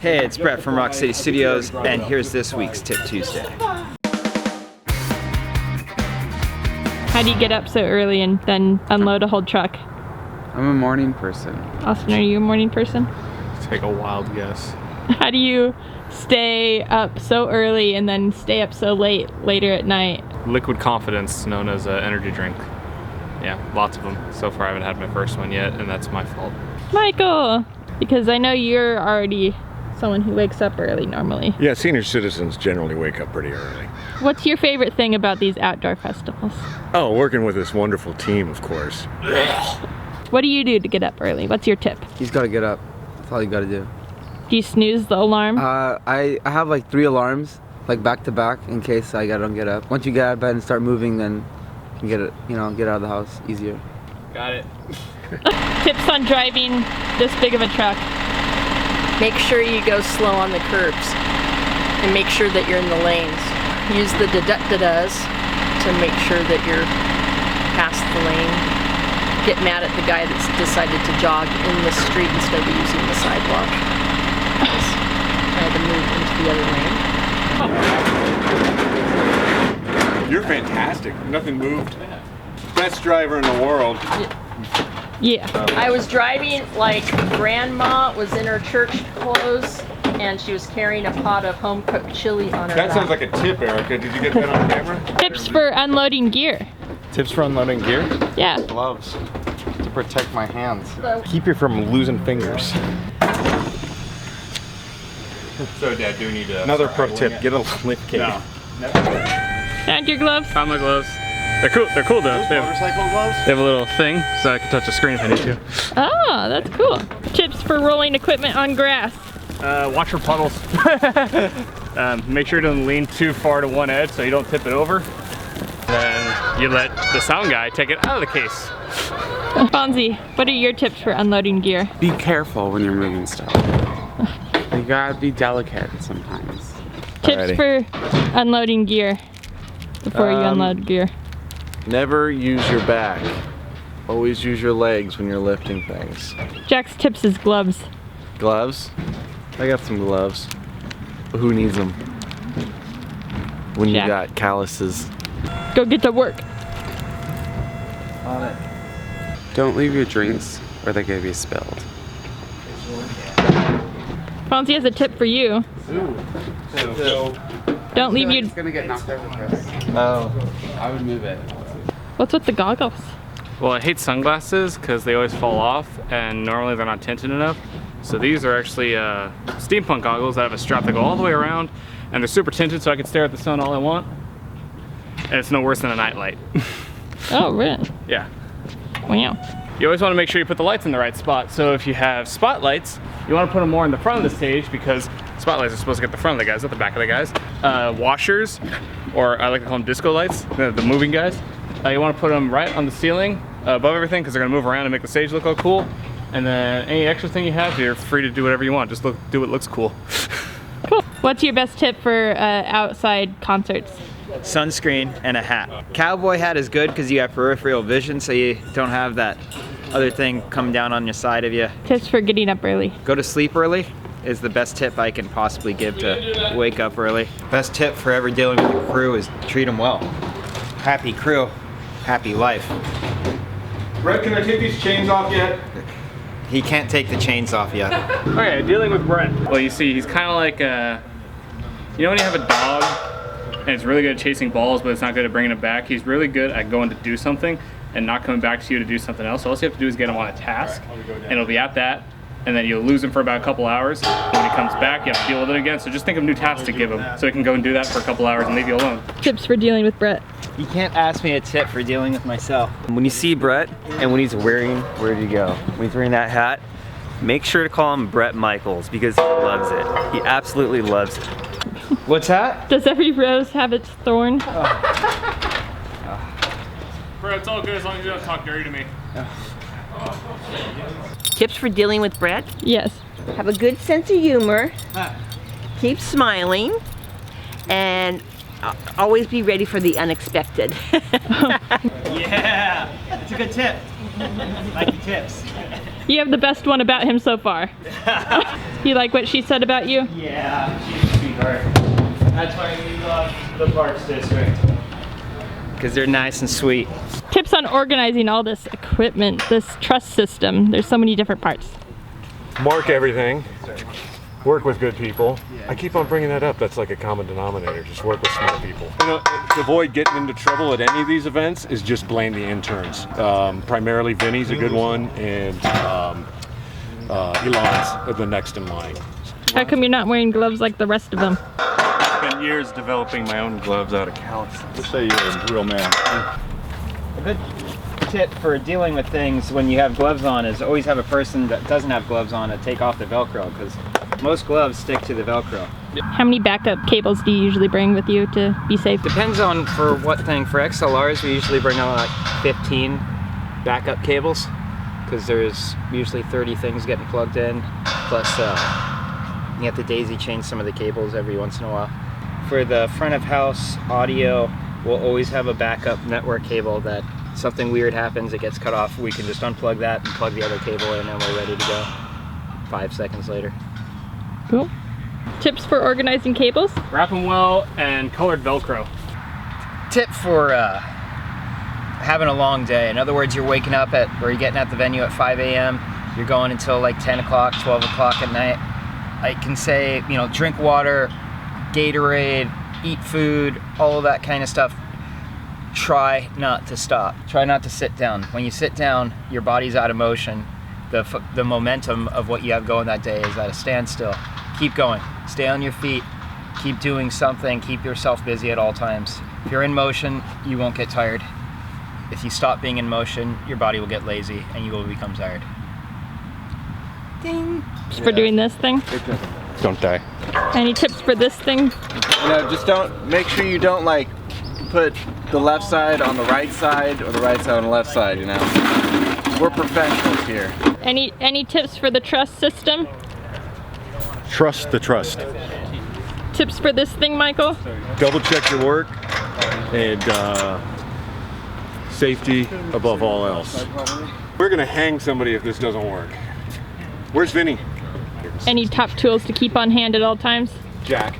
Hey, it's Brett from Rock City Studios, and here's this week's Tip Tuesday. How do you get up so early and then unload a whole truck? I'm a morning person. Austin, are you a morning person? Take a wild guess. How do you stay up so early and then stay up so late later at night? Liquid confidence, known as an energy drink. Yeah, lots of them. So far I haven't had my first one yet, and that's my fault. Michael! Because I know you're already someone who wakes up early normally. Yeah, senior citizens generally wake up pretty early. What's your favorite thing about these outdoor festivals? Oh, working with this wonderful team, of course. What do you do to get up early? What's your tip? He's gotta get up. That's all you gotta do. Do you snooze the alarm? I have like 3 alarms, like back to back, in case I don't get up. Once you get out of bed and start moving, then you get it, get out of the house easier. Got it. Tips on driving this big of a truck. Make sure you go slow on the curbs and make sure that you're in the lanes. Use the da-da-da-das to make sure that you're past the lane. Get mad at the guy that's decided to jog in the street instead of using the sidewalk. I had to move into the other lane. You're fantastic. Nothing moved. Best driver in the world. Yeah. I was driving like grandma was in her church clothes and she was carrying a pot of home-cooked chili on her That lap. sounds like a tip, Erica. Did you get that on camera? Tips for unloading gear. Tips for unloading gear? Yeah. Gloves to protect my hands. Keep you from losing fingers. So, Dad, do we need to... Another pro tip, get a lift kit. No. Found your gloves? Found my gloves. They're cool. They're cool though. They have a little thing so I can touch the screen if I need to. Oh, that's cool. Tips for rolling equipment on grass. Watch for puddles. Make sure it doesn't lean too far to one edge so you don't tip it over. Then you let the sound guy take it out of the case. Fonzie, what are your tips for unloading gear? Be careful when you're moving stuff. You gotta be delicate sometimes. Tips for unloading gear before you unload gear. Never use your back. Always use your legs when you're lifting things. Jack's tips is gloves. Gloves? I got some gloves. But who needs them? When you Jack. got calluses. Go get to work. On it. Don't leave your drinks where they could be spilled. Fonzie has a tip for you. Don't leave your... It's gonna get knocked over, Chris. Oh, I would move it. What's with the goggles? Well, I hate sunglasses because they always fall off and normally they're not tinted enough. So these are actually steampunk goggles that have a strap that go all the way around and they're super tinted so I can stare at the sun all I want. And it's no worse than a nightlight. Oh, really? Yeah. Wow. You always want to make sure you put the lights in the right spot. So if you have spotlights, you want to put them more in the front of the stage because spotlights are supposed to get the front of the guys, not the back of the guys. Washers, or I like to call them disco lights, the moving guys. You want to put them right on the ceiling above everything because they're going to move around and make the stage look all cool. And then any extra thing you have, you're free to do whatever you want. Just do what looks cool. Cool. What's your best tip for outside concerts? Sunscreen and a hat. Cowboy hat is good because you have peripheral vision, so you don't have that other thing coming down on your side of you. Tips for getting up early. Go to sleep early is the best tip I can possibly give to wake up early. Best tip for ever dealing with a crew is treat them well. Happy crew, happy life. Brett, can I take these chains off yet? He can't take the chains off yet. Okay, dealing with Brett. Well, you see, he's kind of like, you know when you have a dog and it's really good at chasing balls, but it's not good at bringing it back? He's really good at going to do something and not coming back to you to do something else. So all you have to do is get him on a task, and it'll be at that, and then you'll lose him for about a couple hours. And when he comes back, you have to deal with it again. So just think of new tasks to give him, so he can go and do that for a couple hours and leave you alone. Tips for dealing with Brett. You can't ask me a tip for dealing with myself. When you see Brett, and when he's wearing, where do you go? When he's wearing that hat, make sure to call him Brett Michaels because he loves it. He absolutely loves it. What's that? Does every rose have its thorn? Bro, it's all good as long as you don't talk dirty to me. Tips for dealing with Brett? Yes. Have a good sense of humor. Keep smiling. And always be ready for the unexpected. Yeah, that's a good tip. Like the tips. You have the best one about him so far. You like what she said about you? Yeah, she's a sweetheart. That's why we love the Parks District. Because they're nice and sweet. Tips on organizing all this equipment, this truss system. There's so many different parts. Mark everything. Work with good people. I keep on bringing that up. That's like a common denominator. Just work with smart people. You know, to avoid getting into trouble at any of these events is just blame the interns. Primarily Vinny's a good one, and Ilan's the next in line. How come you're not wearing gloves like the rest of them? Spent years developing my own gloves out of calluses. Just say you're a real man. A good tip for dealing with things when you have gloves on is always have a person that doesn't have gloves on to take off the Velcro, because most gloves stick to the Velcro. How many backup cables do you usually bring with you to be safe? Depends on for what thing. For XLRs, we usually bring on like 15 backup cables, because there's usually 30 things getting plugged in, plus you have to daisy chain some of the cables every once in a while. For the front of house audio, we'll always have a backup network cable that something weird happens, it gets cut off, we can just unplug that and plug the other cable in and we're ready to go 5 seconds later. Cool. Tips for organizing cables? Wrap them well and colored Velcro. Tip for having a long day. In other words, you're waking up at, or you're getting at the venue at 5 a.m. You're going until like 10 o'clock, 12 o'clock at night. I can say, you know, drink water, Gatorade, eat food, all of that kind of stuff. Try not to stop. Try not to sit down. When you sit down, your body's out of motion. The momentum of what you have going that day is at a standstill. Keep going. Stay on your feet. Keep doing something. Keep yourself busy at all times. If you're in motion, you won't get tired. If you stop being in motion, your body will get lazy and you will become tired. Ding. Just for doing this thing? Don't die. Any tips for this thing? You know, just don't, make sure you don't like put the left side on the right side or the right side on the left side, you know. We're professionals here. Any tips for the truss system? Trust the trust. Tips for this thing, Michael? Double check your work and safety above all else. We're gonna hang somebody if this doesn't work. Where's Vinny? Any top tools to keep on hand at all times? Jack.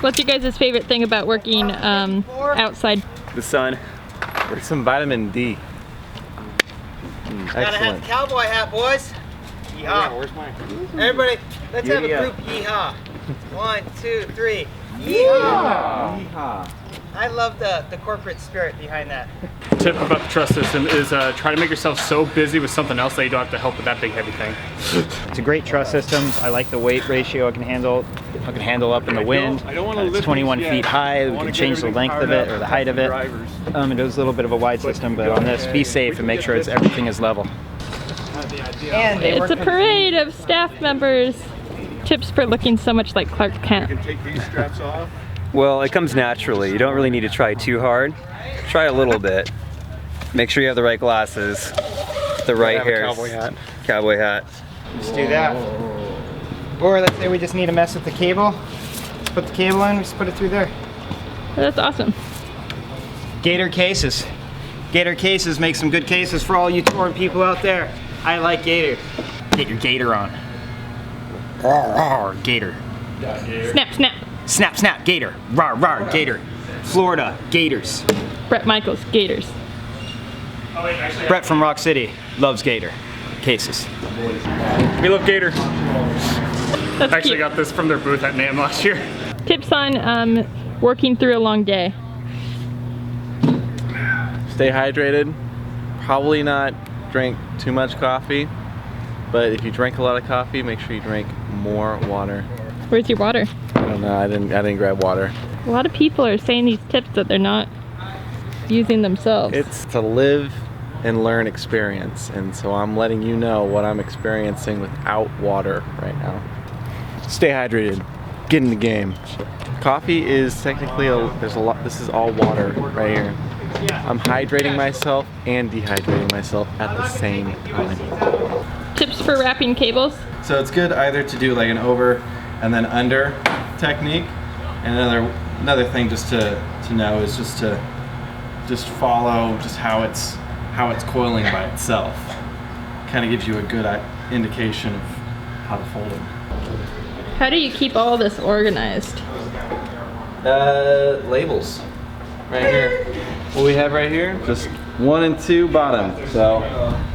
What's your guys' favorite thing about working outside? The sun. Or some vitamin D. Gotta have the cowboy hat, boys. Yeehaw. Yeah, where's mine? Everybody, let's have a group yeehaw. 1, 2, 3. Yeehaw. Yeehaw. I love the corporate spirit behind that. Tip about the truss system is try to make yourself so busy with something else that you don't have to help with that big heavy thing. It's a great truss system. I like the weight ratio it can handle. I can handle up in the wind. It's 21 feet high. We can change the length of it or the height of it. It is a little bit of a wide system, but on this, be safe and make sure everything is level. And It's a parade of staff members. Tips for looking so much like Clark Kent. You can take these straps off. Well, it comes naturally. You don't really need to try too hard. Try a little bit. Make sure you have the right glasses, the right hair. Cowboy hat. Cowboy hat. Just do that. Or let's say we just need to mess with the cable. Let's put the cable in, just put it through there. That's awesome. Gator cases. Gator cases make some good cases for all you touring people out there. I like Gator. Get your Gator on. Rawr, Gator. Snap, snap. Snap, snap, Gator. Rawr, rawr, Gator. Florida, Gators. Brett Michaels, Gators. Brett from Rock City loves Gator cases. We love Gator. That's Actually cute. got this from their booth at NAMM last year. Tips on working through a long day. Stay hydrated. Probably not drink too much coffee, but if you drink a lot of coffee, make sure you drink more water. Where's your water? I don't know. I didn't grab water. A lot of people are saying these tips that they're not using themselves. It's a live and learn experience, and so I'm letting you know what I'm experiencing without water right now. Stay hydrated. Get in the game. Coffee is technically this is all water right here. I'm hydrating myself and dehydrating myself at the same time. Tips for wrapping cables. So it's good either to do like an over and then under technique, and another thing just to know is just to follow just how it's coiling by itself. kind of gives you a good indication of how to fold them. How do you keep all this organized? Labels right here. What we have right here, just 1 and 2 bottom. So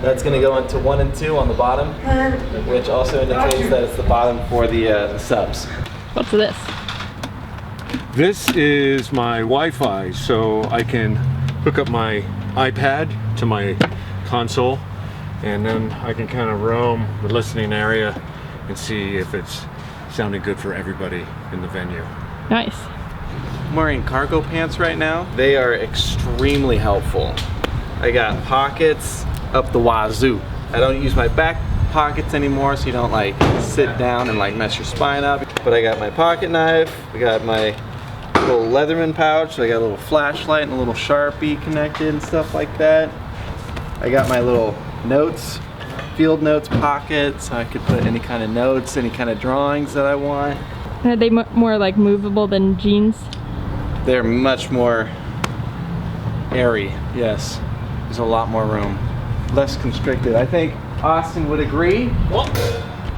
that's going to go into 1 and 2 on the bottom, which also indicates that it's the bottom for the subs. What's this? This is my Wi-Fi, so I can hook up my iPad to my console, and then I can kind of roam the listening area and see if it's sounding good for everybody in the venue. Nice. I'm wearing cargo pants right now. They are extremely helpful. I got pockets up the wazoo. I don't use my back pockets anymore, so you don't like sit down and like mess your spine up. But I got my pocket knife, I got my little Leatherman pouch, so I got a little flashlight and a little Sharpie connected and stuff like that. I got my little notes, field notes pocket, so I could put any kind of notes, any kind of drawings that I want. Are they more like movable than jeans? They're much more airy, yes. There's a lot more room. Less constricted. I think Austin would agree. What?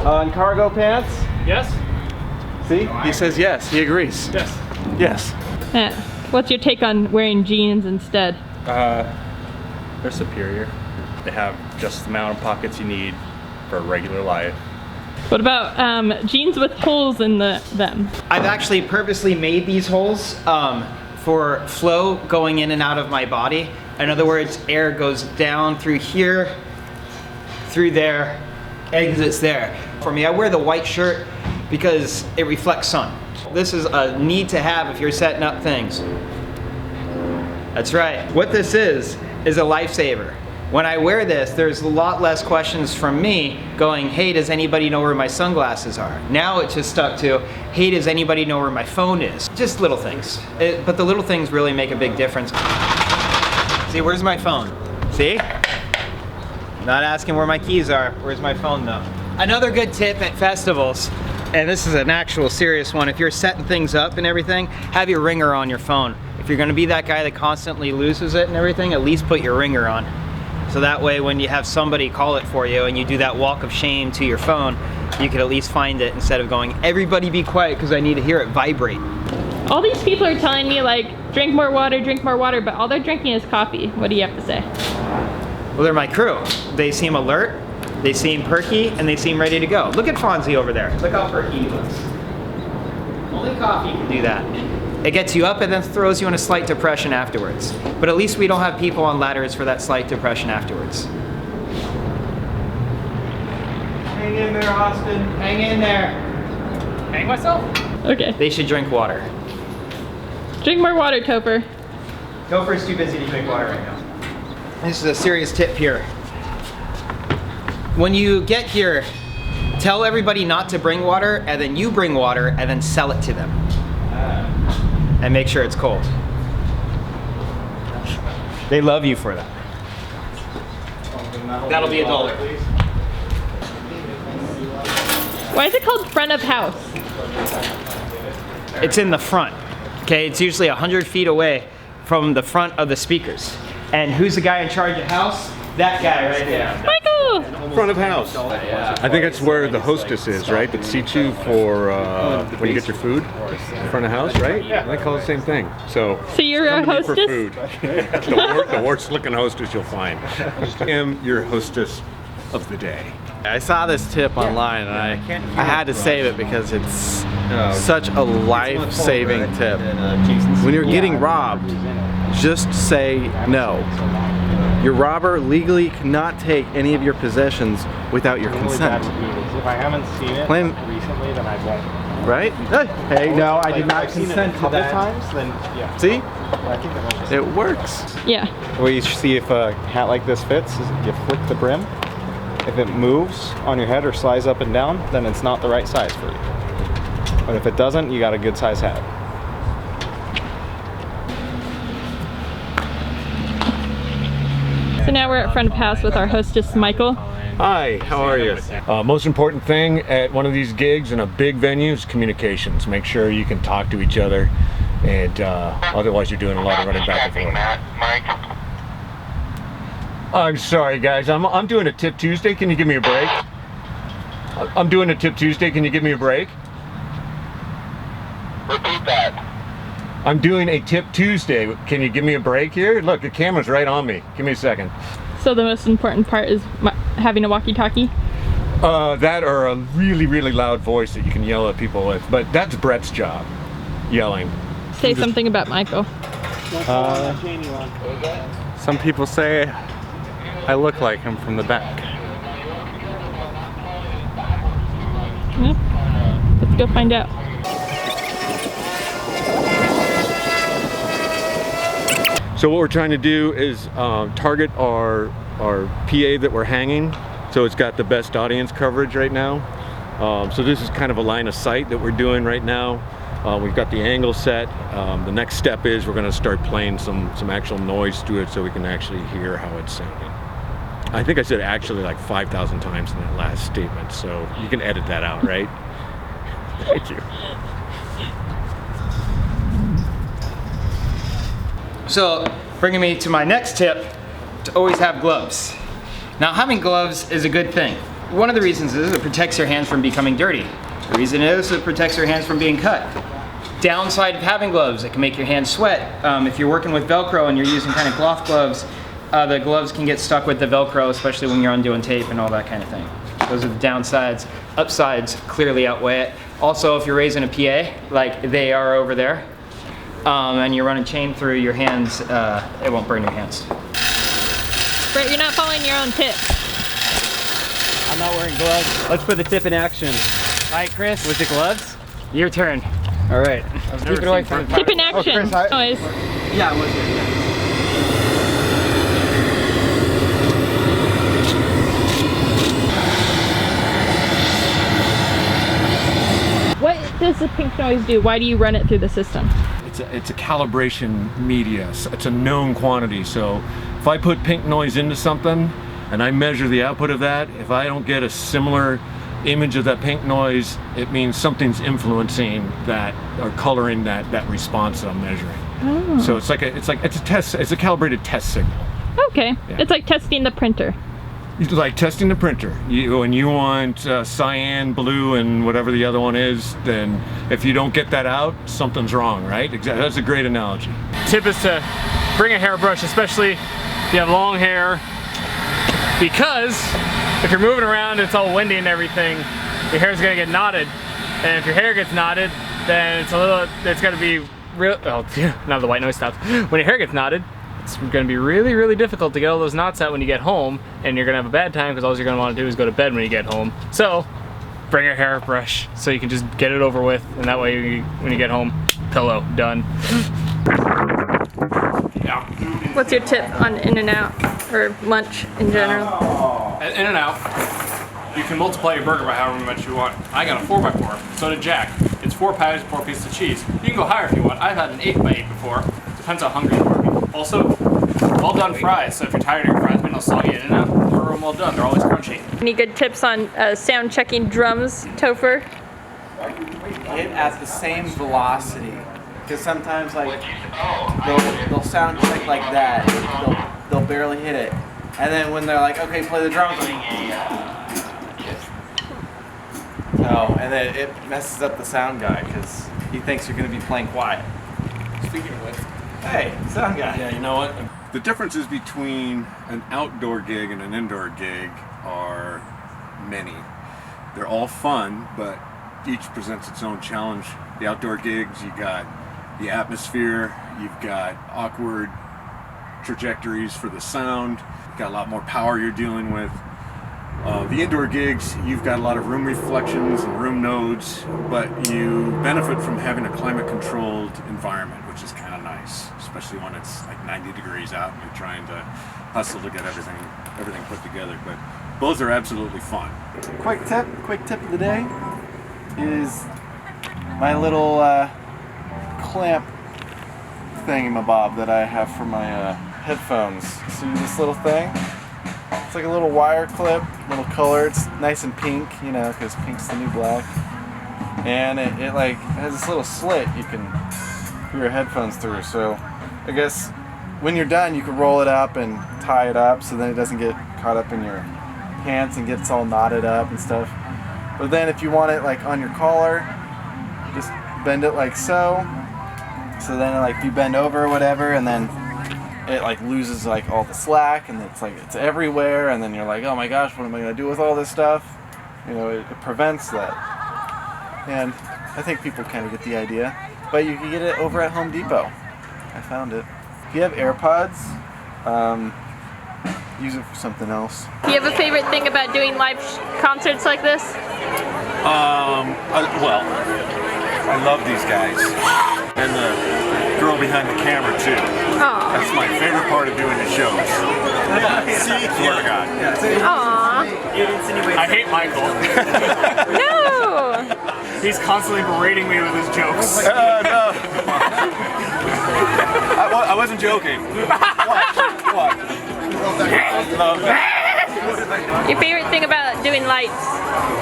On cargo pants? Yes. See? He says yes, he agrees. Yes. Yes. What's your take on wearing jeans instead? They're superior. They have just the amount of pockets you need for regular life. What about jeans with holes in them? I've actually purposely made these holes for flow going in and out of my body. In other words, air goes down through here, through there, exits there. For me, I wear the white shirt because it reflects sun. This is a need to have if you're setting up things. That's right. What this is a lifesaver. When I wear this, there's a lot less questions from me going, hey, does anybody know where my sunglasses are? Now it's just stuck to, hey, does anybody know where my phone is? Just little things. But the little things really make a big difference. See, where's my phone? See? Not asking where my keys are. Where's my phone though? Another good tip at festivals, and this is an actual serious one, if you're setting things up and everything, have your ringer on your phone. If you're gonna be that guy that constantly loses it and everything, at least put your ringer on. So that way when you have somebody call it for you and you do that walk of shame to your phone, you can at least find it instead of going, everybody be quiet because I need to hear it vibrate. All these people are telling me like, drink more water, but all they're drinking is coffee. What do you have to say? Well, they're my crew. They seem alert, they seem perky, and they seem ready to go. Look at Fonzie over there. Look how perky he looks. Only coffee can do that. It gets you up and then throws you in a slight depression afterwards. But at least we don't have people on ladders for that slight depression afterwards. Hang in there, Austin. Hang in there. Hang myself? Okay. They should drink water. Drink more water, Topher. Topher's too busy to drink water right now. This is a serious tip here. When you get here, tell everybody not to bring water, and then you bring water, and then sell it to them. And make sure it's cold. They love you for that. That'll be $1. Why is it called front of house? It's in the front, okay? It's usually 100 feet away from the front of the speakers. And who's the guy in charge of house? That guy right there. Michael! Front of house. I think that's where the hostess is, right? That seats you for when you get your food. Front of house, right? Yeah. I call it the same thing. So you're a come to me hostess? for food. the worst looking hostess you'll find. I am your hostess of the day. I saw this tip online and I had to save it because it's such a life-saving tip. When you're getting robbed, just say no. Your robber legally cannot take any of your possessions without your consent. If I haven't seen it recently, then I won't. Right? Hey, no, I did not consent to that. Times, then yeah. See? I think that it works. Yeah. Well, you see if a hat like this fits, is you flick the brim. If it moves on your head or slides up and down, then it's not the right size for you. But if it doesn't, you got a good size hat. So now we're at front of house with our hostess, Michael. Hi, how are you? Most important thing at one of these gigs in a big venue is communications. Make sure you can talk to each other, and otherwise you're doing a lot of running back and forth. I'm sorry, guys. I'm doing a Tip Tuesday. Can you give me a break? I'm doing a Tip Tuesday. Can you give me a break? Repeat that. I'm doing a Tip Tuesday. Can you give me a break here? Look, the camera's right on me. Give me a second. So the most important part is having a walkie-talkie? That or a really, really loud voice that you can yell at people with. But that's Brett's job, yelling. Say something about Michael. Some people say I look like him from the back. Yep. Let's go find out. So what we're trying to do is target our PA that we're hanging, so it's got the best audience coverage right now. So this is kind of a line of sight that we're doing right now. We've got the angle set. The next step is we're going to start playing some actual noise to it so we can actually hear how it's sounding. I think I said actually like 5,000 times in that last statement, so you can edit that out, right? Thank you. So, bringing me to my next tip, to always have gloves. Now, having gloves is a good thing. One of the reasons is it protects your hands from becoming dirty. The reason is it protects your hands from being cut. Downside of having gloves, it can make your hands sweat. If you're working with Velcro and you're using kind of cloth gloves, the gloves can get stuck with the Velcro, especially when you're undoing tape and all that kind of thing. Those are the downsides. Upsides clearly outweigh it. Also, if you're raising a PA, like they are over there, and you're running chain through your hands, it won't burn your hands. Brett, you're not following your own tips. I'm not wearing gloves. Let's put the tip in action. All right, Chris. With the gloves? Your turn. All right. Keep it away from the Tip in action. Chris, Noise. Yeah, I was there. Yeah. What does the pink noise do? Why do you run it through the system? It's a calibration media. It's a known quantity. So if I put pink noise into something and I measure the output of that, if I don't get a similar image of that pink noise, it means something's influencing that or coloring that response that I'm measuring. Oh. So it's a calibrated test signal. Okay. Yeah. It's like testing the printer. It's like testing the printer. When you want cyan, blue, and whatever the other one is, then if you don't get that out, something's wrong, right? Exactly. That's a great analogy. Tip is to bring a hairbrush, especially if you have long hair, because if you're moving around, it's all windy and everything, your hair's gonna get knotted. And if your hair gets knotted, then it's gonna be real, oh, now the white noise stops. When your hair gets knotted, it's gonna be really, really difficult to get all those knots out when you get home, and you're gonna have a bad time because all you're gonna wanna do is go to bed when you get home. So, bring your hairbrush so you can just get it over with, and that way when you get home, pillow, done. What's your tip on In-N-Out or lunch in general? At In-N-Out, you can multiply your burger by however much you want. I got a 4x4, so did Jack. It's 4 patties, 4 pieces of cheese. You can go higher if you want. I've had an 8x8 before. Depends how hungry you are. Also, well done fries, so if you're tired of your fries being all soggy in and out, they're well done, they're always crunchy. Any good tips on sound checking drums, Topher? Hit at the same velocity. Because sometimes like they'll sound check like that. They'll barely hit it. And then when they're like, okay, play the drums, oh, and then it messes up the sound guy because he thinks you're going to be playing quiet. Speaking of which, hey, sound guy. Yeah, you know what? The differences between an outdoor gig and an indoor gig are many. They're all fun, but each presents its own challenge. The outdoor gigs, you got the atmosphere, you've got awkward trajectories for the sound, you've got a lot more power you're dealing with. The indoor gigs, you've got a lot of room reflections and room nodes, but you benefit from having a climate-controlled environment, which is kind of nice, especially when it's like 90 degrees out and you're trying to hustle to get everything put together. But both are absolutely fun. Quick tip of the day is my little clamp thingamabob that I have for my headphones. See this little thing? It's like a little wire clip, little color. It's nice and pink, you know, because pink's the new black. And it like has this little slit you can put your headphones through. So I guess when you're done, you can roll it up and tie it up so then it doesn't get caught up in your pants and gets all knotted up and stuff. But then if you want it like on your collar, just bend it like so. So then like if you bend over or whatever, and then it like loses like all the slack, and it's like it's everywhere, and then you're like, oh my gosh, what am I gonna do with all this stuff? You know, it prevents that. And I think people kind of get the idea. But you can get it over at Home Depot. I found it. If you have AirPods, use it for something else. Do you have a favorite thing about doing live concerts like this? Well, I love these guys. And the girl behind the camera, too. Aww. That's my favorite part of doing the shows. Swear to God. Aww. I hate Michael. No! He's constantly berating me with his jokes. No. I wasn't joking. What? Your favorite thing about doing lights?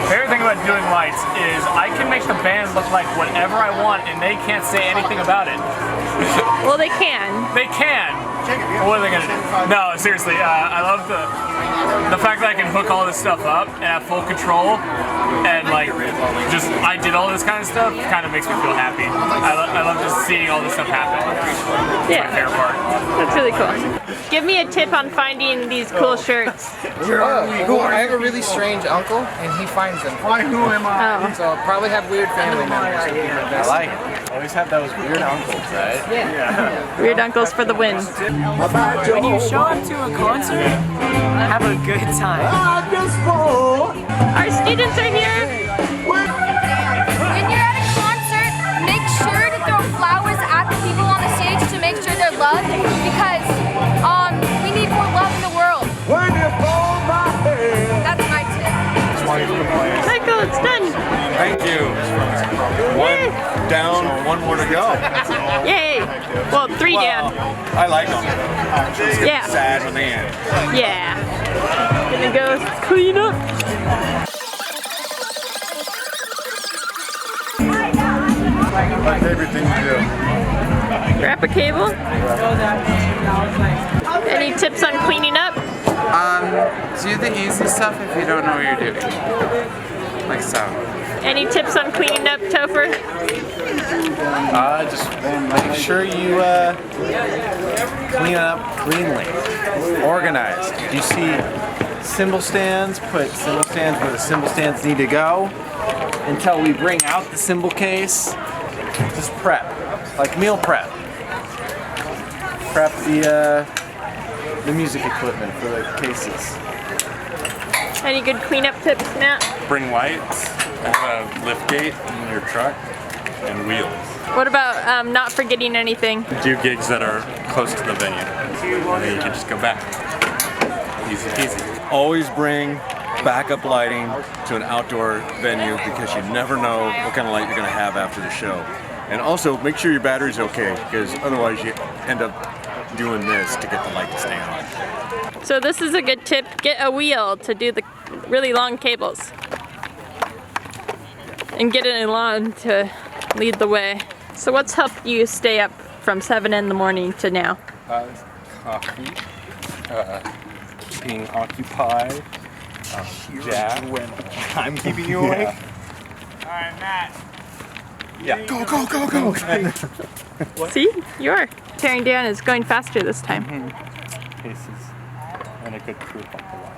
Favorite thing about doing lights is I can make the band look like whatever I want and they can't say anything about it. Well, they can. They can. What are they gonna do? No, seriously, I love the fact that I can hook all this stuff up and have full control, and like just I did all this kind of stuff. Kind of makes me feel happy. I love just seeing all this stuff happen. It's my favorite part. That's really cool. Give me a tip on finding these cool shirts. I have a really strange uncle, and he finds them. Who am I? Oh. So I'll probably have weird family members. I like it. Always have those weird uncles, right? Yeah. Weird uncles for the win. When you show up to a concert, have a good time. Our students are here. When you're at a concert, make sure to throw flowers at the people on the stage to make sure they're loved, because we need more love in the world. That's my tip. Michael, it's done. Thank you. One down, one more to go. Yay. Well, 3 down. I like them. It's Yeah. sad when they end. Yeah. Gonna go clean up. My favorite thing to do. Wrap a cable. Any tips on cleaning up? Do the easy stuff if you don't know what you're doing. Like so. Any tips on cleaning up, Topher? Just make sure you clean it up cleanly, organized. If you see cymbal stands, put cymbal stands where the cymbal stands need to go. Until we bring out the cymbal case, just prep, like meal prep. Prep the music equipment for the cases. Any good cleanup tips, Matt? Bring lights, have a lift gate in your truck, and wheels. What about not forgetting anything? Do gigs that are close to the venue, and then you can just go back. Easy peasy. Always bring backup lighting to an outdoor venue because you never know what kind of light you're going to have after the show. And also make sure your battery's okay, because otherwise you end up doing this to get the light to stay on. So this is a good tip. Get a wheel to do the really long cables. And get an Ilan to lead the way. So what's helped you stay up from 7 in the morning to now? Coffee, keeping occupied, Jack. I'm keeping you awake? Alright, Matt. Yeah. Go. See? You are. Tearing down is going faster this time. Paces, and a good crew up the line.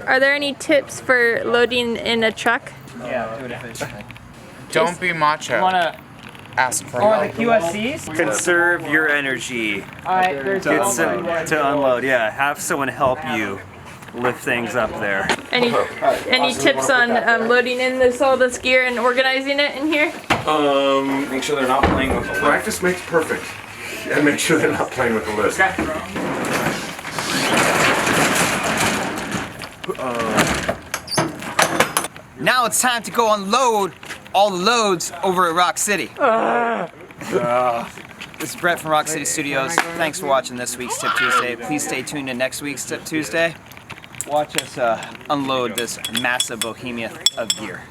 Are there any tips for loading in a truck? Yeah, do it efficiently. Don't be macho. Wanna ask for the help. QSCs? Conserve your energy. Alright, there's Get some to unload. Yeah, have someone help you lift things up there. Any tips on loading in all this gear and organizing it in here? Make sure they're not playing with the list. Practice makes perfect. And make sure they're not playing with the list. Now it's time to go unload all the loads over at Rock City. This is Brett from Rock City Studios. Thanks for watching this week's Tip Tuesday. Please stay tuned to next week's Tip Tuesday. Watch us unload this massive behemoth of gear.